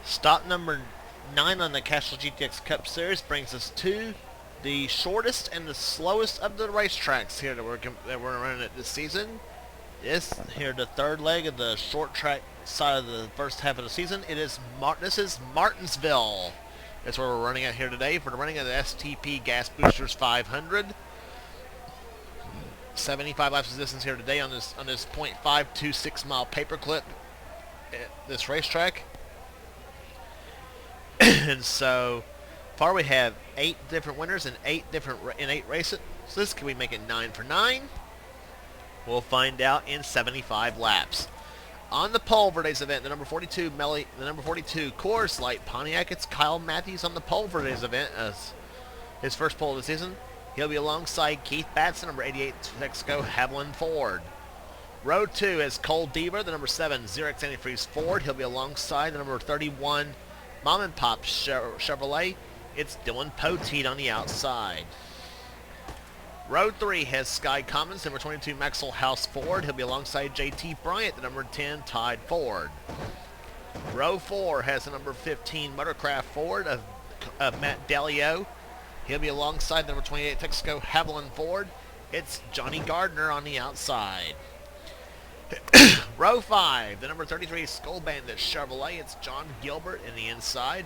Stop number 9 on the Castrol GTX Cup Series brings us to the shortest and the slowest of the racetracks here that we're running it this season. This here, the third leg of the short track side of the first half of the season. This is Martinsville. That's where we're running at here today for the running of the STP Gas Boosters 500. 75 laps of distance here today on this 0.526 mile paperclip at this racetrack. And so far we have 8 different winners in 8 races. So this, can we make it 9 for 9? We'll find out in 75 laps. On the pole for today's event, the number 42 Coors Light Pontiac, it's Kyle Matthews on the pole for today's event as his first pole of the season. He'll be alongside Keith Batson, number 88 Texaco Haviland Ford. Row 2 is Cole Deaver, the number 7 Xerox Antifreeze Ford. He'll be alongside the number 31 Mom and Pop Chevrolet. It's Dylan Poteet on the outside. Row 3 has Sky Commons, number 22 Maxwell House Ford. He'll be alongside JT Bryant, the number 10 Tide Ford. Row 4 has the number 15 Motorcraft Ford of Matt Delio. He'll be alongside the number 28 Texaco Haviland Ford. It's Johnny Gardner on the outside. Row 5, the number 33 Skull Bandit Chevrolet. It's John Gilbert in the inside.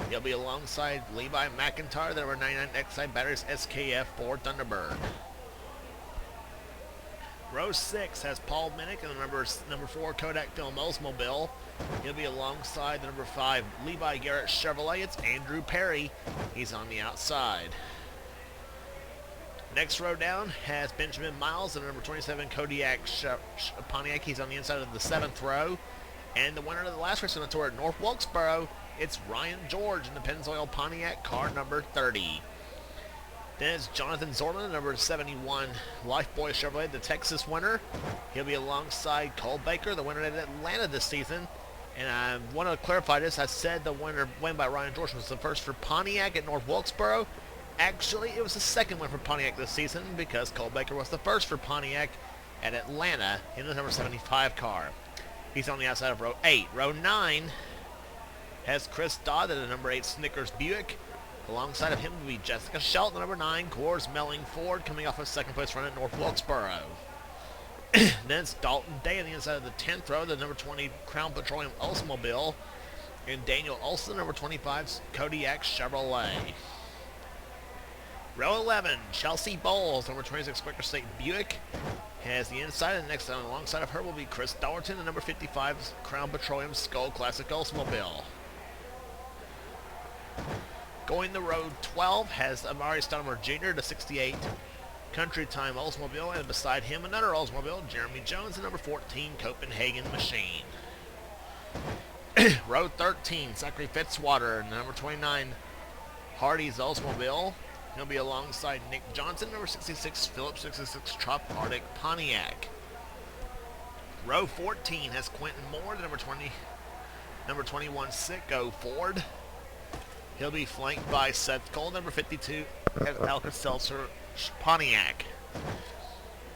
He'll be alongside Levi McIntyre, the number 99 Exide Batteries SKF Ford Thunderbird. Row 6 has Paul Minnick and the number 4 Kodak Film Oldsmobile. He'll be alongside the number 5 Levi Garrett Chevrolet. It's Andrew Perry. He's on the outside. Next row down has Benjamin Miles and the number 27 Kodiak Pontiac. He's on the inside of the 7th row. And the winner of the last race on the tour at North Wilkesboro, it's Ryan George in the Pennzoil Pontiac, car number 30. Then it's Jonathan Zorman, number 71 Lifeboy Chevrolet, the Texas winner. He'll be alongside Cole Baker, the winner at Atlanta this season. And I want to clarify this. I said the win by Ryan George was the first for Pontiac at North Wilkesboro. Actually, it was the second win for Pontiac this season because Cole Baker was the first for Pontiac at Atlanta in the number 75 car. He's on the outside of row 8. Row 9 has Chris Dodd at the number 8 Snickers Buick. Alongside of him will be Jessica Shelton, the number 9 Coors Melling Ford, coming off a second place run at North Wilkesboro. Then it's Dalton Day on the inside of the 10th row, the number 20 Crown Petroleum Oldsmobile, and Daniel Olson, number 25 Kodiak Chevrolet. Row 11, Chelsea Bowles, number 26 Quaker State Buick, has the inside, and next on alongside of her will be Chris Dollerton, the number 55 Crown Petroleum Skull Classic Oldsmobile. Going to row 12 has Amari Stoudemire Jr., the 68 Country Time Oldsmobile, and beside him another Oldsmobile, Jeremy Jones, the number 14 Copenhagen Machine. Row 13, Zachary Fitzwater, the number 29 Hardee's Oldsmobile. He'll be alongside Nick Johnson, number 66 Phillips 66 Trop Arctic Pontiac. Row 14 has Quentin Moore, the number 21 Sitco Ford. He'll be flanked by Seth Cole, number 52 Alka-Seltzer Pontiac.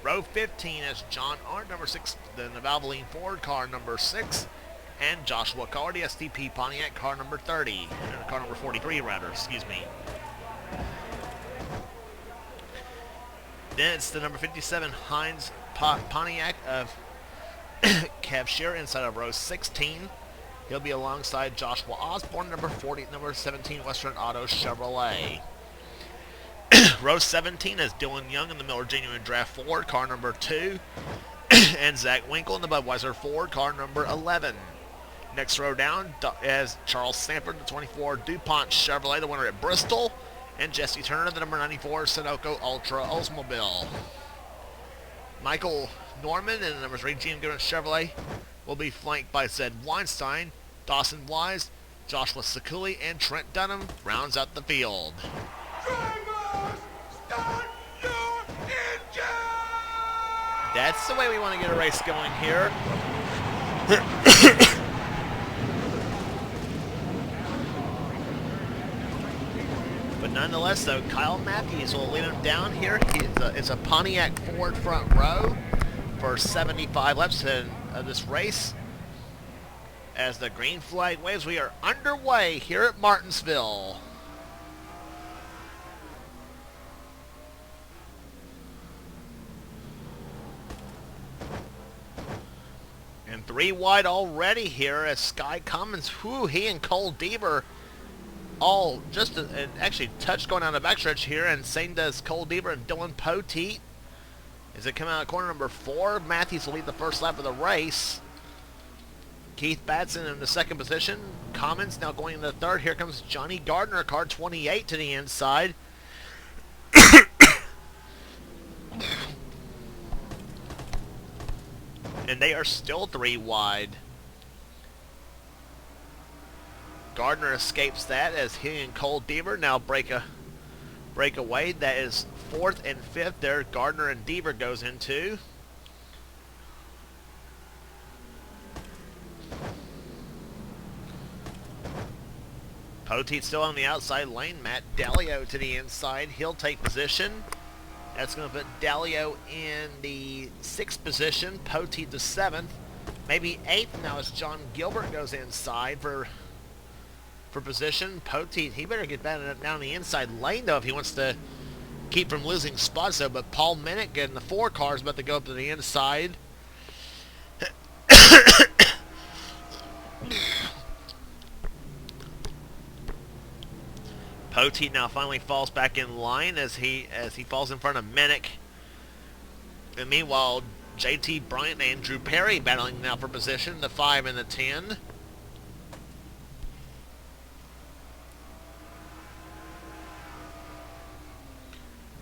Row 15 has John Arndt, number 6, the Valvoline Ford, car number 6, and Joshua Carr, the STP Pontiac, car number 30, or car number 43 rather, excuse me. Then it's the number 57 Heinz Pontiac of Kev Shearer inside of row 16. He'll be alongside Joshua Osborne, number 17 Western Auto Chevrolet. Row 17 is Dylan Young in the Miller Genuine Draft Ford, car number 2. And Zach Winkle in the Budweiser Ford, car number 11. Next row down is Charles Sanford, the 24 DuPont Chevrolet, the winner at Bristol. And Jesse Turner, the number 94 Sunoco Ultra Oldsmobile. Michael Norman and the number 3 GM Goodrich Chevrolet will be flanked by Zed Weinstein, Dawson Wise, Joshua Sakuli, and Trent Dunham rounds out the field. Drivers, start your engine! That's the way we want to get a race going here. But nonetheless, though, Kyle Matthews will lead him down here. It's a Pontiac Ford front row for 75 laps of this race. As the green flag waves, we are underway here at Martinsville. And 3 wide already here as Sky Commons, he and Cole Deaver all just actually touched going down the backstretch here, and same does Cole Deaver and Dylan Poteet. As it come out of corner number 4, Matthews will lead the first lap of the race. Keith Batson in the second position. Commons now going into the third. Here comes Johnny Gardner, car 28 to the inside. And they are still 3 wide. Gardner escapes that as he and Cole Deaver now break away. That is 4th and 5th there. Gardner and Deaver goes into. Poteet still on the outside lane. Matt Dalio to the inside. He'll take position. That's going to put Dalio in the 6th position. Poteet the 7th. Maybe 8th now as John Gilbert goes inside for position. Poteet, he better get down the inside lane, though, if he wants to keep from losing spots, though. But Paul Minnick in the 4 car is about to go up to the inside. Poteet now finally falls back in line as he falls in front of Minnick. And meanwhile, JT Bryant and Andrew Perry battling now for position, the 5 and the 10.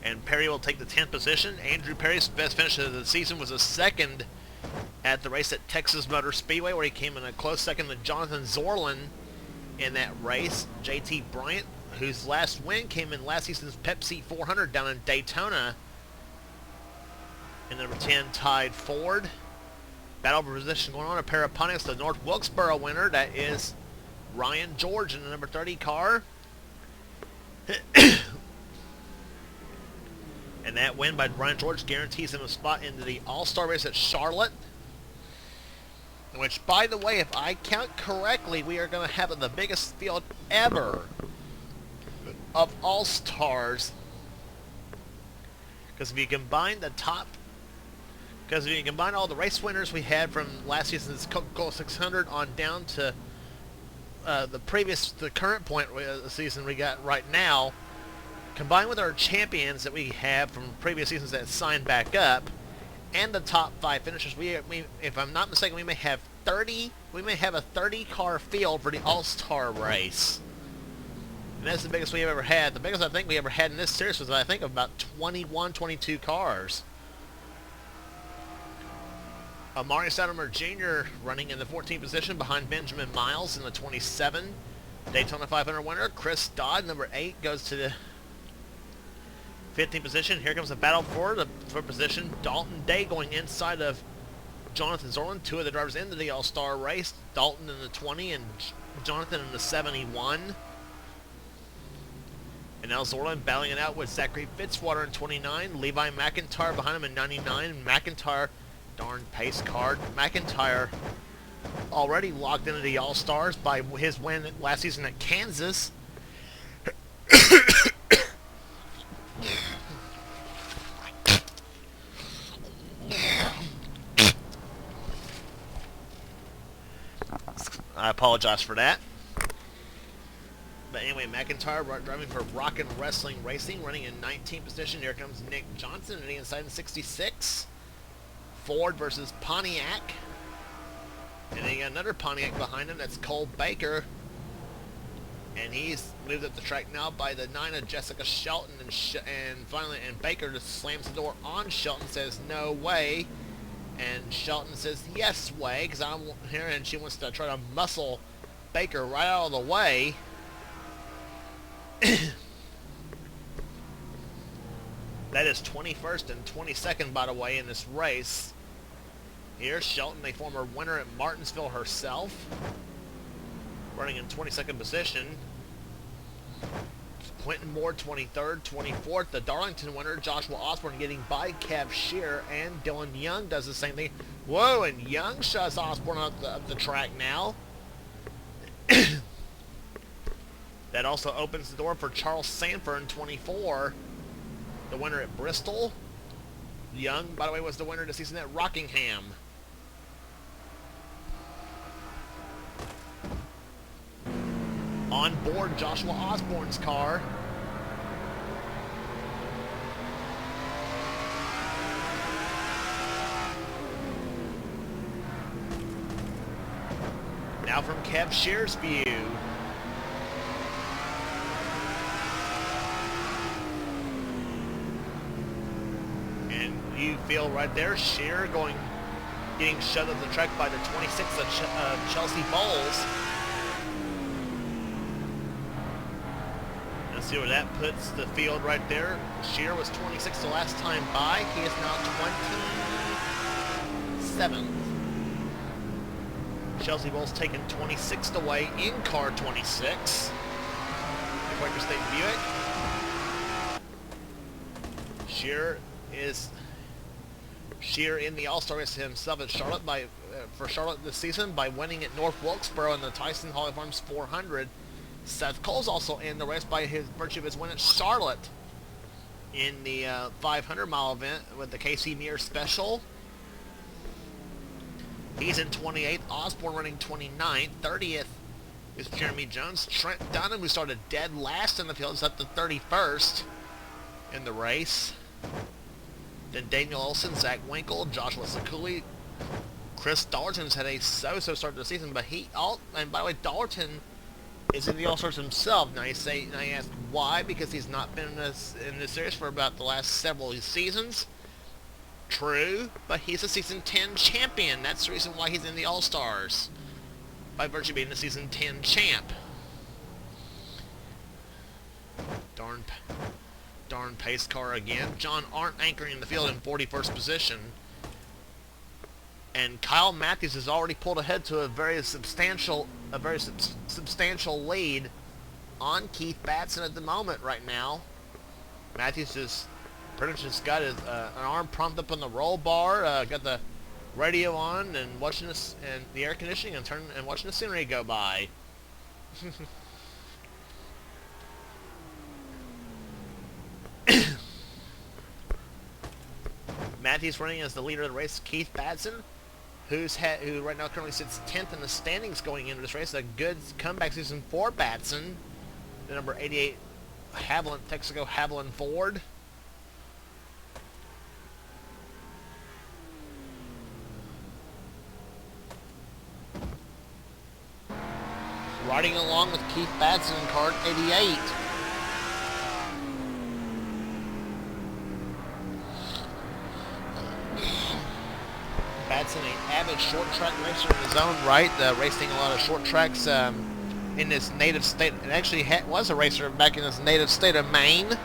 And Perry will take the 10th position. Andrew Perry's best finish of the season was a 2nd at the race at Texas Motor Speedway, where he came in a close second to Jonathan Zorlin in that race. JT Bryant, whose last win came in last season's Pepsi 400 down in Daytona. And number 10, Tide Ford. Battle for position going on. A pair of Pontiacs, the North Wilkesboro winner. That is Ryan George in the number 30 car. And that win by Ryan George guarantees him a spot into the All-Star race at Charlotte. Which, by the way, if I count correctly, we are going to have the biggest field ever of All-Stars. Because if you combine all the race winners we had from last season's Coca-Cola 600 on down to the current point of the season we got right now, combined with our champions that we have from previous seasons that signed back up, and the top 5 finishers, we if I'm not mistaken, we may have a 30-car field for the All-Star race. And that's the biggest we have ever had. The biggest I think we ever had in this series was, I think, about 21, 22 cars. Amari Stoudemire Jr. running in the 14th position behind Benjamin Miles in the 27. Daytona 500 winner. Chris Dodd, number 8, goes to the 15th position. Here comes the battle for position. Dalton Day going inside of Jonathan Zorlin. 2 of the drivers into the All-Star race. Dalton in the 20 and Jonathan in the 71. And now Zorlin battling it out with Zachary Fitzwater in 29. Levi McIntyre behind him in 99. McIntyre, darn pace card. McIntyre already locked into the All-Stars by his win last season at Kansas. I apologize for that. But anyway, McIntyre driving for Rockin' Wrestling Racing, running in 19th position. Here comes Nick Johnson on the inside in 66. Ford versus Pontiac. And then you got another Pontiac behind him. That's Cole Baker. And he's moved up the track now by the 9 of Jessica Shelton. And finally, Baker just slams the door on Shelton, says, "No way." And Shelton says, "Yes way," because I'm here, and she wants to try to muscle Baker right out of the way. That is 21st and 22nd, by the way, in this race. Here's Shelton, a former winner at Martinsville herself, running in 22nd position. Quentin Moore, 23rd, 24th. The Darlington winner, Joshua Osborne, getting by Kev Shear, and Dylan Young does the same thing. Whoa, and Young shoves Osborne up the track now. That also opens the door for Charles Sanford in 24, the winner at Bristol. Young, by the way, was the winner this season at Rockingham. On board Joshua Osborne's car. Now from Kev Shear's view. And you feel right there, Shear getting shoved off the track by the 26 of Chelsea Bowles. Let's see where that puts the field right there. Shear was 26 the last time by. He is now 27th. Chelsea Bowles taking 26th away in car 26. The Quaker State Buick. Shear in the All-Star race himself at Charlotte for Charlotte this season by winning at North Wilkesboro in the Tyson Holly Farms 400. Seth Cole's also in the race by virtue of his win at Charlotte in the 500-mile event with the KC Near Special. He's in 28th. Osborne running 29th. 30th is Jeremy Jones. Trent Dunham, who started dead last in the field, is up to 31st in the race. Then Daniel Olson, Zach Winkle, Joshua Sakuli. Chris Dallerton's had a so-so start to the season, but and by the way, Dallerton is in the All-Stars himself. Now you ask why? Because he's not been in this series for about the last several seasons. True, but he's a season 10 champion. That's the reason why he's in the All-Stars, by virtue of being a season 10 champ. Darn pace car again. John Arndt anchoring in the field in 41st position. And Kyle Matthews has already pulled ahead to a very substantial lead on Keith Batson at the moment right now. Matthews is pretty much just got his an arm propped up on the roll bar, got the radio on and watching this and the air conditioning and watching the scenery go by. Matthews running as the leader of the race. Keith Batson, who right now currently sits 10th in the standings going into this race. A good comeback season for Batson. The number 88 Texaco Haviland Ford. Riding along with Keith Batson in car 88. Batson, an avid short track racer in his own right, racing a lot of short tracks in his native state. It actually was a racer back in his native state of Maine.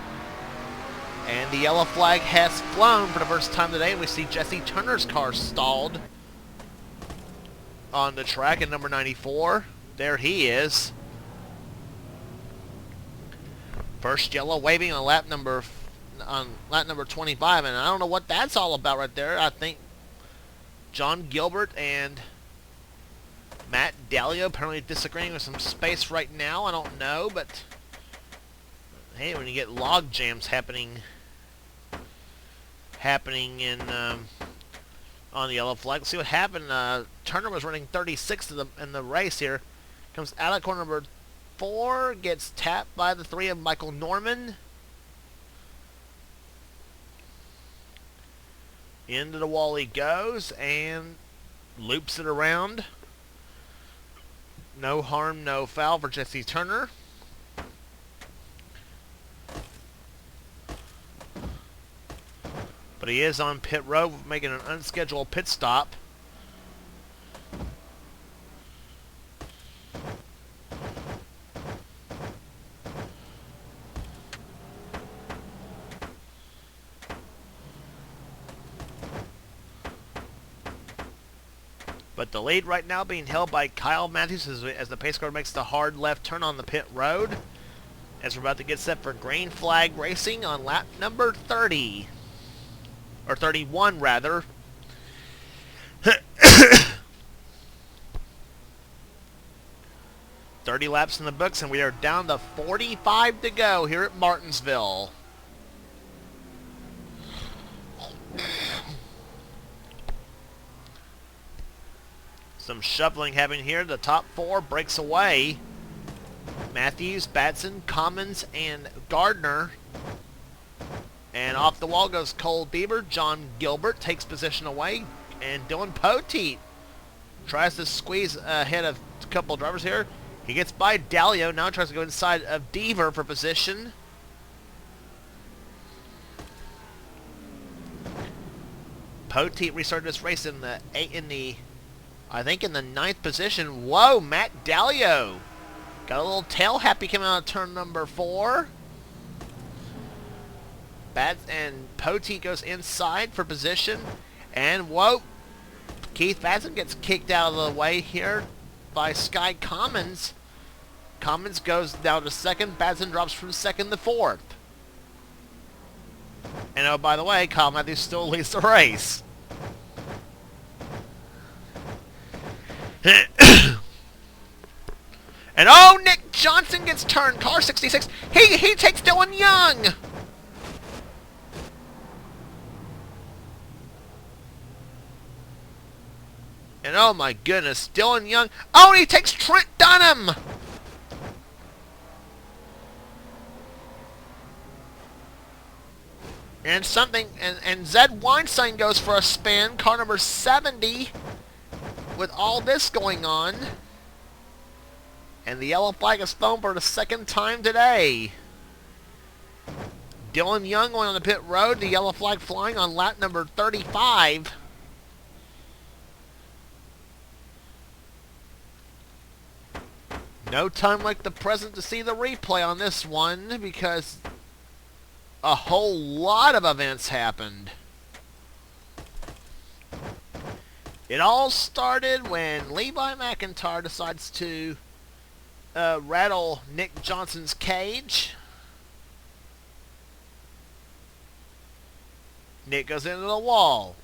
And the yellow flag has flown for the first time today. We see Jesse Turner's car stalled on the track at number 94. There he is. First yellow waving on lap number 25, and I don't know what that's all about right there. I think John Gilbert and Matt Dalio apparently disagreeing with some space right now. I don't know, but hey, when you get log jams happening in on the yellow flag, let's see what happened. Turner was running 36th in the race here. Comes out of corner number 4, gets tapped by the 3 of Michael Norman. Into the wall he goes and loops it around. No harm, no foul for Jesse Turner. But he is on pit road making an unscheduled pit stop. But the lead right now being held by Kyle Matthews as the pace car makes the hard left turn on the pit road. As we're about to get set for green flag racing on lap number 30. Or 31 rather. 30 laps in the books, and we are down to 45 to go here at Martinsville. Some shuffling happening here. The top four breaks away. Matthews, Batson, Commons, and Gardner. And off the wall goes Cole Bieber. John Gilbert takes position away. And Dylan Poteet tries to squeeze ahead of a couple of drivers here. He gets by Dalio. Now tries to go inside of Deaver for position. Poteet restarted this race in the I think in the 9th position. Whoa, Matt Dalio. Got a little tail happy coming out of turn number 4. And Poteet goes inside for position. And whoa, Keith Batson gets kicked out of the way here by Sky Commons. Commons goes down to 2nd. Batson drops from 2nd to 4th. And oh, by the way, Kyle Matthews still leads the race. And oh, Nick Johnson gets turned. Car 66. He takes Dylan Young. And oh my goodness, Dylan Young. Oh, and he takes Trent Dunham. And Zed Weinstein goes for a spin. Car number 70. With all this going on. And the yellow flag is flown for the 2nd time today. Dylan Young going on the pit road. The yellow flag flying on lap number 35. No time like the present to see the replay on this one because a whole lot of events happened. It all started when Levi McIntyre decides to rattle Nick Johnson's cage. Nick goes into the wall.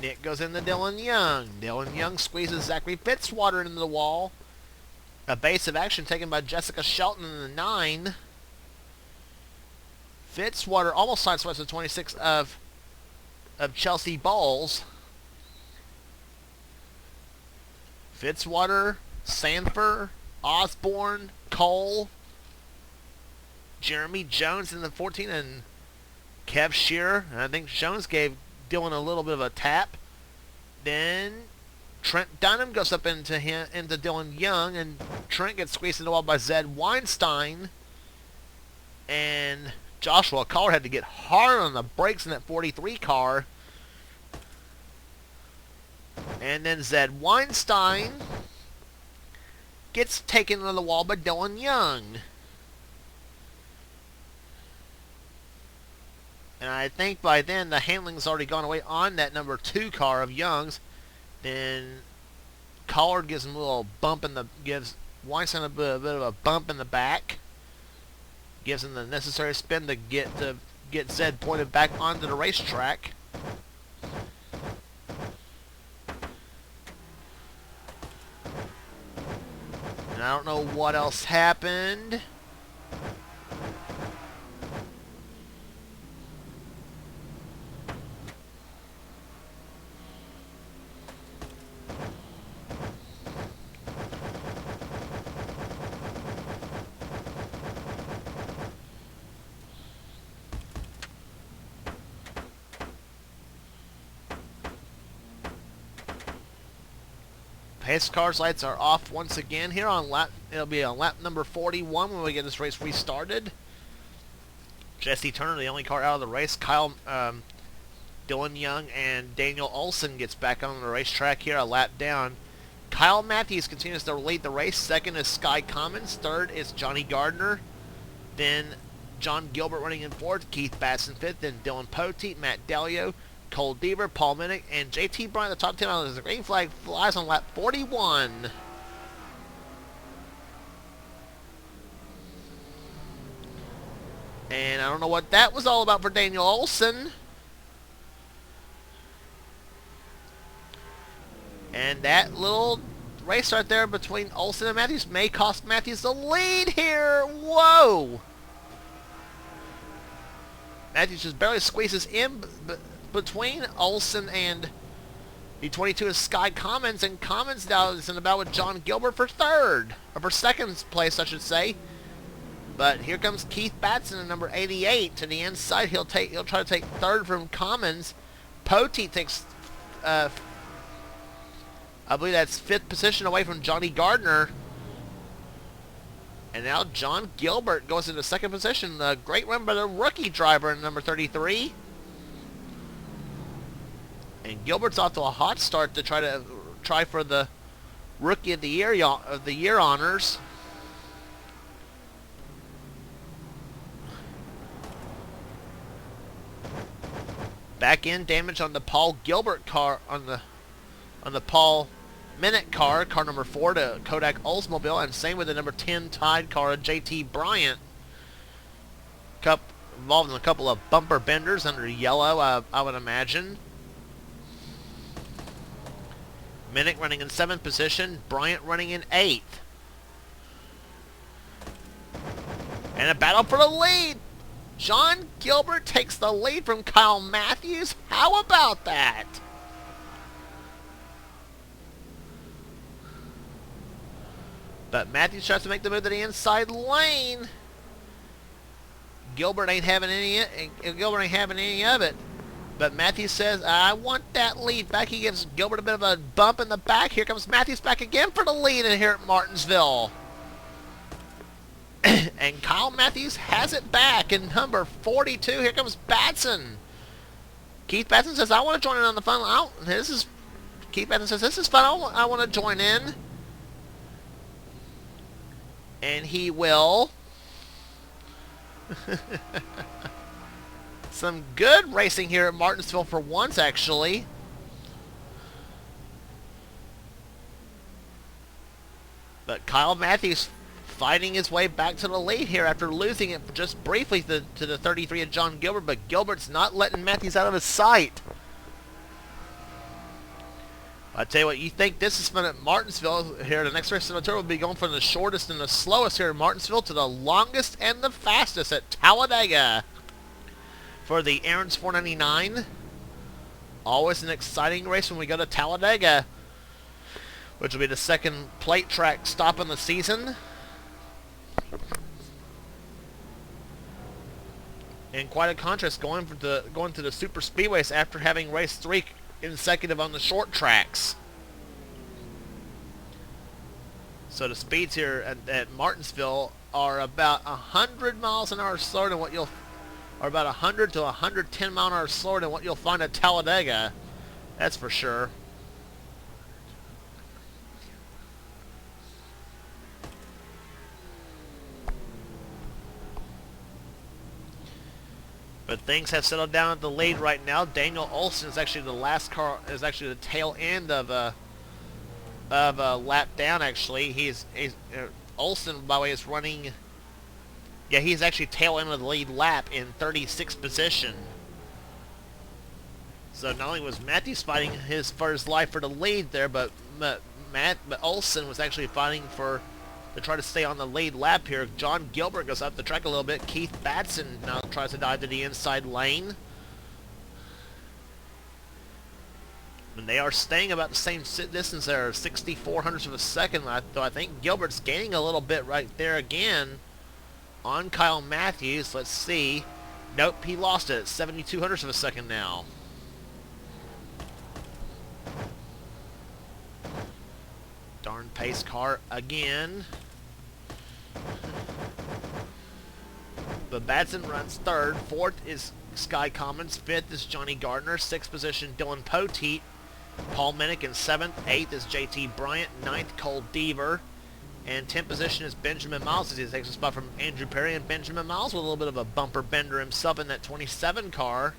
Nick goes into Dylan Young. Dylan Young squeezes Zachary Fitzwater into the wall. A base of action taken by Jessica Shelton in the 9. Fitzwater almost sideswipes the 26 of Chelsea Bowles. Fitzwater, Sanford, Osborne, Cole, Jeremy Jones in the 14, and Kev Shearer. And I think Jones gave Dylan a little bit of a tap. Then Trent Dunham goes up into Dylan Young, and Trent gets squeezed in the wall by Zed Weinstein. And Joshua Collar had to get hard on the brakes in that 43 car. And then Zed Weinstein gets taken to the wall by Dylan Young. And I think by then the handling's already gone away on that number 2 car of Young's. Then Collard gives him a little bump gives Weinstein a bit of a bump in the back. Gives him the necessary spin to get Zed pointed back onto the racetrack. And I don't know what else happened. Pace car's lights are off once again here on lap. It'll be on lap number 41 when we get this race restarted. Jesse Turner, the only car out of the race. Dylan Young and Daniel Olson gets back on the racetrack here a lap down. Kyle Matthews continues to lead the race. 2nd is Sky Commons. 3rd is Johnny Gardner. Then John Gilbert running in 4th. Keith Batson 5th. Then Dylan Poteet, Matt Dalio, Cole Deaver, Paul Minnick, and JT Bryant, the top 10 out. The green flag flies on lap 41. And I don't know what that was all about for Daniel Olson. And that little race right there between Olsen and Matthews may cost Matthews the lead here. Whoa! Matthews just barely squeezes in between Olsen and the 22 is Sky Commons, and Commons now is in the battle with John Gilbert for third, or for second place, I should say. But here comes Keith Batson in number 88 to the inside. He'll try to take third from Commons. Poteet takes, I believe that's fifth position away from Johnny Gardner. And now John Gilbert goes into second position. A great run by the rookie driver in number 33. And Gilbert's off to a hot start to try for the Rookie of the Year honors. Back end damage on the Paul Gilbert car, on the Paul Minute car number 4 to Kodak Oldsmobile, and same with the number 10 Tide car of JT Bryant. Involved in a couple of bumper benders under yellow, I would imagine. Minute running in 7th position, Bryant running in 8th. And a battle for the lead. John Gilbert takes the lead from Kyle Matthews. How about that? But Matthews tries to make the move to the inside lane. Gilbert ain't having any of it. But Matthews says, I want that lead back. He gives Gilbert a bit of a bump in the back. Here comes Matthews back again for the lead in here at Martinsville. And Kyle Matthews has it back in number 42. Here comes Batson. Keith Batson says, I want to join in on the fun. Keith Batson says, this is fun. I want to join in. And he will. Some good racing here at Martinsville for once, actually. But Kyle Matthews fighting his way back to the lead here after losing it just briefly to the 33 of John Gilbert, but Gilbert's not letting Matthews out of his sight. I tell you what, you think this is fun at Martinsville here. The next race in the tour will be going from the shortest and the slowest here at Martinsville to the longest and the fastest at Talladega. For the Aaron's 499. Always an exciting race when we go to Talladega, which will be the second plate track stop in the season. And quite a contrast going to the super speedways after having raced 3 consecutive on the short tracks. So the speeds here at Martinsville are about 100 miles an hour slower than what you'll, or about 100 to 110 mile an hour slower than what you'll find at Talladega. That's for sure. But things have settled down at the lead right now. Daniel Olson is actually the last car, is actually the tail end of a lap down. Actually, Olson, by the way, is running. Yeah, he's actually tail end of the lead lap in 36th position. So not only was Matthews fighting for his life for the lead there, but Olson was actually fighting to try to stay on the lead lap here. John Gilbert goes up the track a little bit. Keith Batson now tries to dive to the inside lane. And they are staying about the same distance there, 64 hundredths of a second. Though I think Gilbert's gaining a little bit right there again on Kyle Matthews. Let's see. Nope, he lost it. 72 hundredths of a second now. Darn pace car again. But Batson runs third. Fourth is Sky Commons. Fifth is Johnny Gardner. Sixth position, Dylan Poteet. Paul Minnick in seventh. Eighth is JT Bryant. Ninth, Cole Deaver. And 10th position is Benjamin Miles as he takes a spot from Andrew Perry. And Benjamin Miles with a little bit of a bumper bender himself in that 27 car.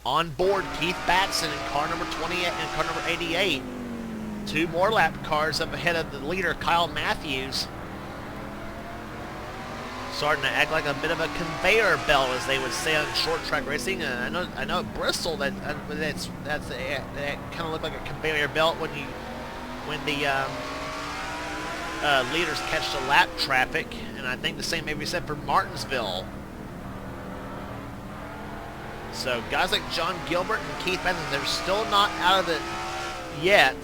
On board, Keith Batson in car number 28 and car number 88. 2 more lap cars up ahead of the leader, Kyle Matthews. Starting to act like a bit of a conveyor belt, as they would say on short track racing. I know at Bristol that kind of looked like a conveyor belt when the leaders catch the lap traffic, and I think the same may be said for Martinsville. So guys like John Gilbert and Keith Benson, they're still not out of it yet.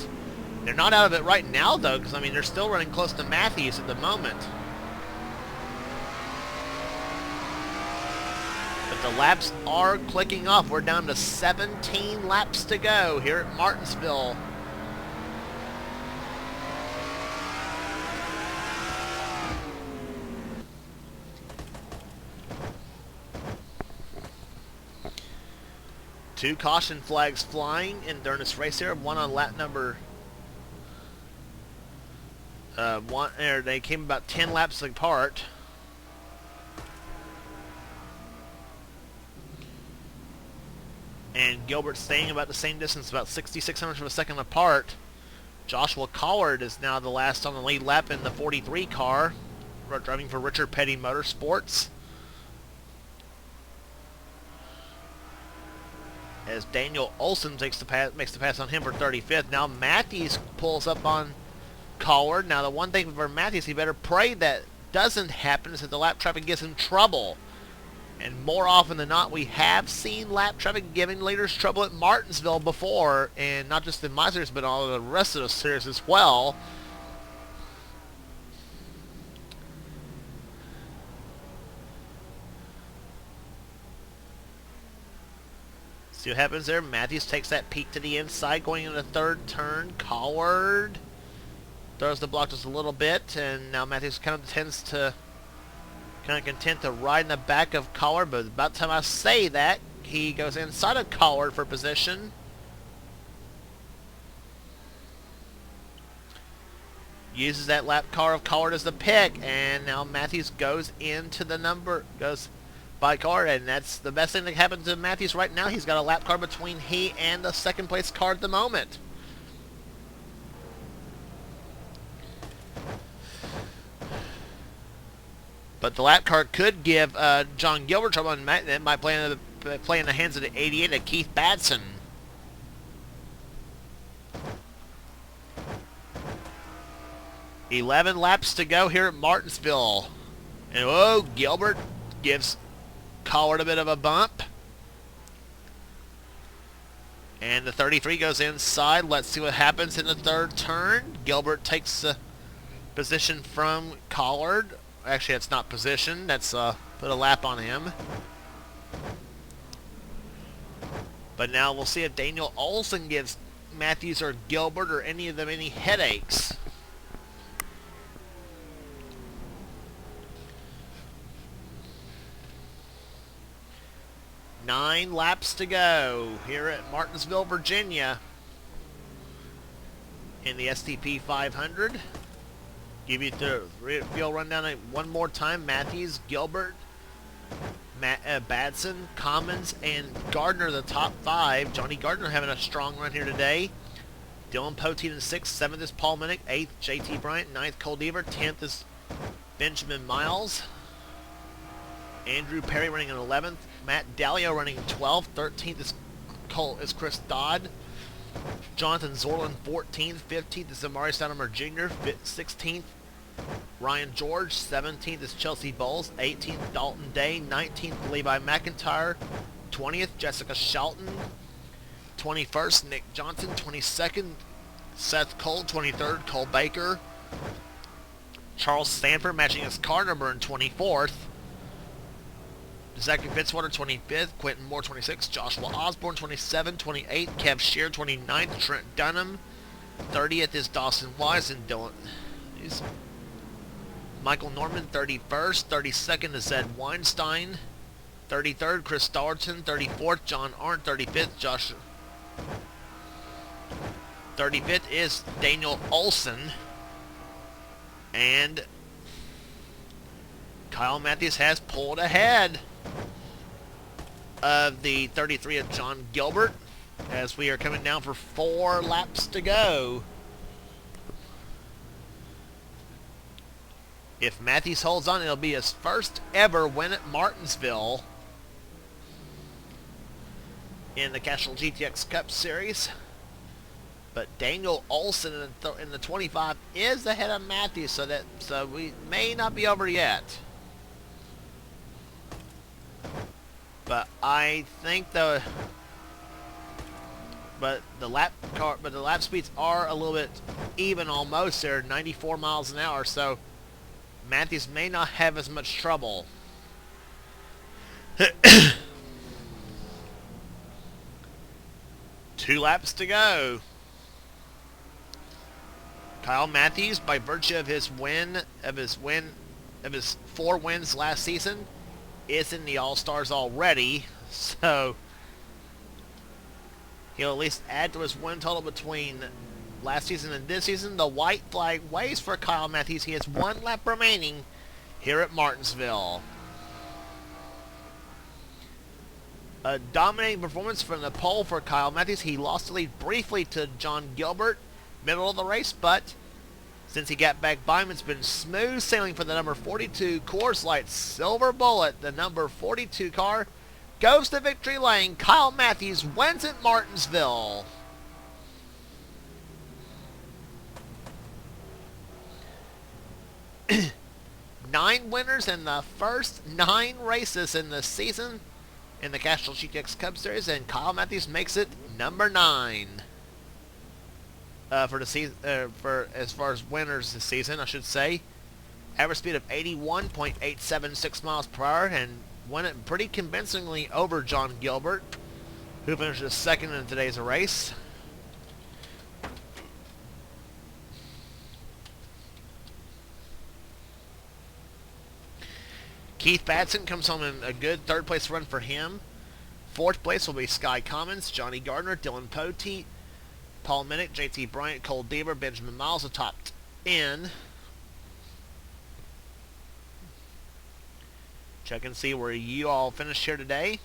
They're not out of it right now, though, because I mean they're still running close to Matthews at the moment. But the laps are clicking off. We're down to 17 laps to go here at Martinsville. Two caution flags flying during this race here. One on lap number they came about 10 laps apart. And Gilbert staying about the same distance, about 6,600 of a second apart. Joshua Collard is now the last on the lead lap in the 43 car, driving for Richard Petty Motorsports. As Daniel Olson makes the pass on him for 35th. Now Matthews pulls up on Collard. Now the one thing for Matthews, he better pray that doesn't happen, is that the lap traffic gets in trouble. And more often than not, we have seen lap traffic giving leaders trouble at Martinsville before, and not just in my series, but all of the rest of the series as well. See what happens there. Matthews takes that peek to the inside going into the third turn. Collard throws the block just a little bit, and now Matthews kind of tends to content to ride in the back of Collard, but about the time I say that, he goes inside of Collard for position. Uses that lap car of Collard as the pick, and now Matthews goes by Collard, and that's the best thing that happened to Matthews right now. He's got a lap car between he and the second place car at the moment. But the lap car could give John Gilbert trouble, and that might play in the hands of the 88 of Keith Batson. "11 laps to go here at Martinsville. And Gilbert gives Collard a bit of a bump. And the 33 goes inside. Let's see what happens in the third turn. Gilbert takes position from Collard. Actually, that's not position. That's put a lap on him. But now we'll see if Daniel Olson gives Matthews or Gilbert or any of them any headaches. Nine laps to go here at Martinsville, Virginia in the STP 500. Give you the field rundown one more time. Matthews, Gilbert, Badson, Commons, and Gardner, the top 5. Johnny Gardner having a strong run here today. Dylan Poteet in 6th. 7th is Paul Minnick. 8th, JT Bryant. 9th, Cole Deaver. 10th is Benjamin Miles. Andrew Perry running in 11th. Matt Dallio running in 12th. 13th is Chris Dodd. Jonathan Zorlin 14th. 15th is Amari Steinemer Jr. 16th, Ryan George. 17th is Chelsea Bowles. 18th, Dalton Day. 19th, Levi McIntyre. 20th, Jessica Shelton. 21st, Nick Johnson. 22nd, Seth Cole. 23rd, Cole Baker. Charles Stanford matching his car number in 24th. Zachary Fitzwater 25th, Quentin Moore 26th, Joshua Osborne 27th, 28th, Kev Shear 29th, Trent Dunham 30th is Dawson Wise, and Michael Norman 31st, 32nd is Ed Weinstein, 33rd Chris Starleton, 34th John Arndt, 35th Josh, 35th is Daniel Olson, and Kyle Matthews has pulled ahead of the 33 of John Gilbert as we are coming down for 4 laps to go. If Matthews holds on, it'll be his first ever win at Martinsville in the Castrol GTX Cup Series. But Daniel Olson in the 25 is ahead of Matthews, so we may not be over yet. But I think the lap speeds are a little bit even almost. They're 94 miles an hour, so Matthews may not have as much trouble. 2 laps to go. Kyle Matthews, by virtue of his 4 wins last season, is in the All-Stars already, so he'll at least add to his win total between last season and this season. The white flag waves for Kyle Matthews. He has 1 lap remaining here at Martinsville. A dominating performance from the pole for Kyle Matthews. He lost the lead briefly to John Gilbert, middle of the race, but since he got back by him, it's been smooth sailing for the number 42 Coors Light Silver Bullet. The number 42 car goes to victory lane. Kyle Matthews wins at Martinsville. Nine winners in the first 9 races in the season in the Castrol GTX Cup Series, and Kyle Matthews makes it number 9 for the season. For as far as winners this season, I should say, average speed of 81.876 miles per hour, and won it pretty convincingly over John Gilbert, who finished second in today's race. Keith Batson comes home in a good 3rd place run for him. 4th place will be Sky Commons, Johnny Gardner, Dylan Poteet, Paul Minnick, JT Bryant, Cole Deaver, Benjamin Miles, the top 10. Check and see where you all finished here today.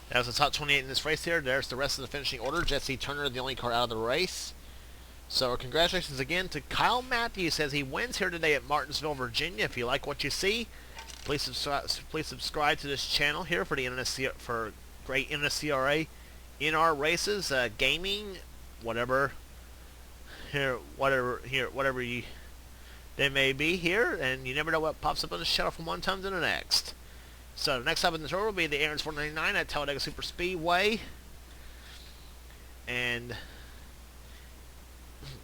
That was the top 28 in this race here. There's the rest of the finishing order. Jesse Turner, the only car out of the race. So congratulations again to Kyle Matthews as he wins here today at Martinsville, Virginia. If you like what you see, please subscribe to this channel here for the for great NNSCRA in our races, gaming, whatever they may be here, and you never know what pops up on the channel from one time to the next. So next up in the tour will be the Aaron's 499 at Talladega Super Speedway. And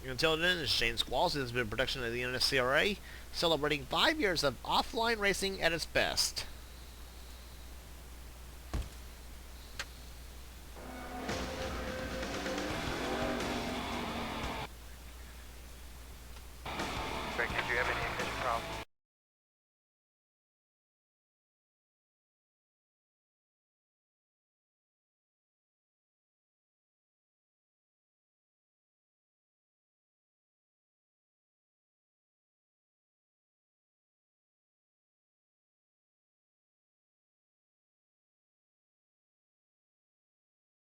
until then, this is Shane Squalls. This has been a production of the NNSCRA, celebrating 5 years of offline racing at its best.